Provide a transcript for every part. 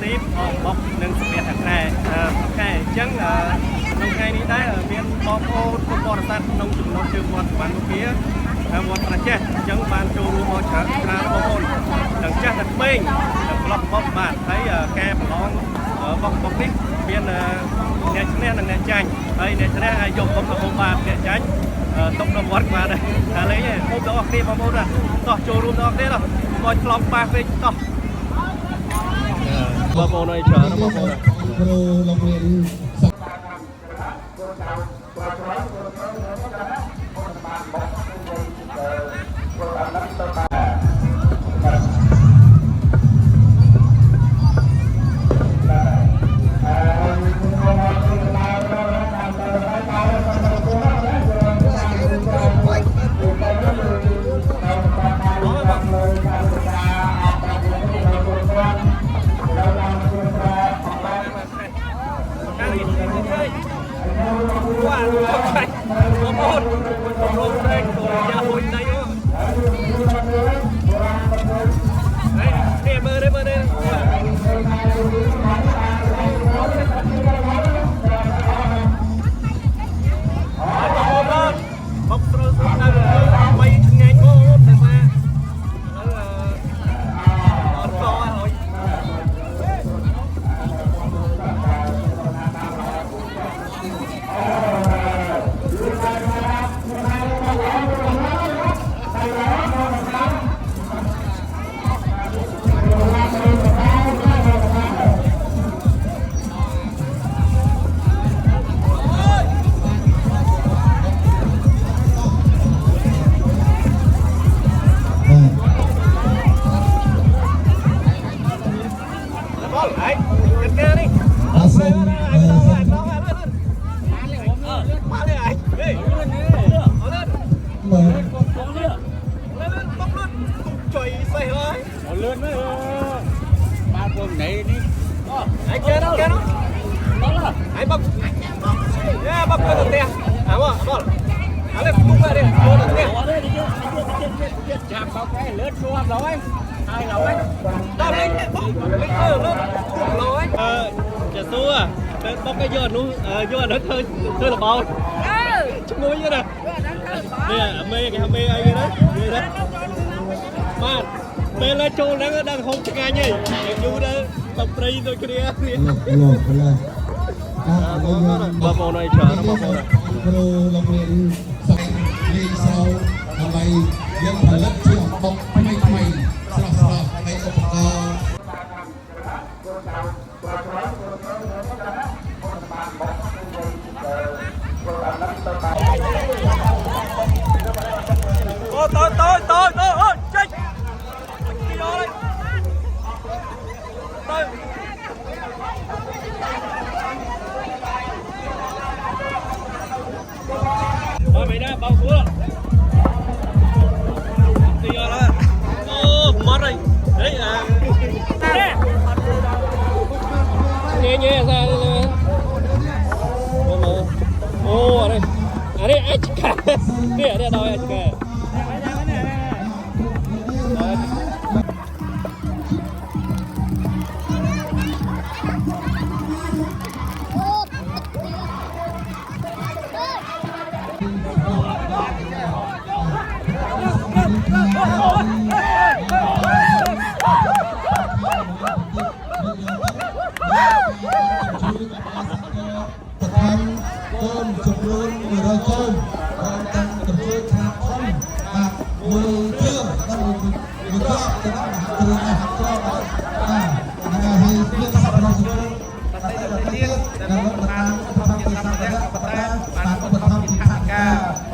ទីបបនឹងស្ពាហ៍ខែខែអញ្ចឹងក្នុងថ្ងៃនេះដែរមានបងប្អូនពុទ្ធបរិស័ទក្នុងចំណោមជើងវត្តសវណ្ណមុខវត្តប្រជាអញ្ចឹងបានចូលរួមមកច្រើនបងប្អូនទាំងចាស់ទាំងក្មេងទាំងប្រុសបបបាទហើយការប្រឡងបុកនេះមានអ្នកឈ្នះនិងអ្នកចាញ់ហើយអ្នកឈ្នះឲ្យយកបុកទៅបាទអ្នកចាញ់ទុកនៅវត្តបាទតែលេងឯងពុំទាំងអស់គ្នាបងប្អូនតោះចូលរួមទាំងអស់គ្នាតោះមកឆ្លងប៉ះពេកតោះបងប្អូនឲ្យច្រើនបងប្អូនគ្រូโรงเรียนจะสู้บกก็ยอดนู้ยอดนั้นเธอละบอลชุ่มนุ้ยนะเนี่ยเมย์กับเมย์อะไรนะนี่นะมาเมย์ละโจนั้นก็ดังหงงานใหญ่อย่างยูนะแบบปรีตัวเคลียร์บอลน้อยช้าบอลครูโรงเรียนใส่เรียนเซาทำไมยังผลิตเชื่อมบกไม่สลับในอุปกรณ์tôi chết đi đó đây tôi bị đá bao cua rồi đi vào đó mất rồi đấy nhẹ ra ở đây anh cả đây đâu anh cả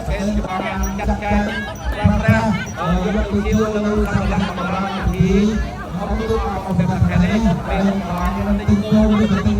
Hãy subscribe cho kênh Ghiền Mì Gõ để không bỏ lỡ những video hấp dẫn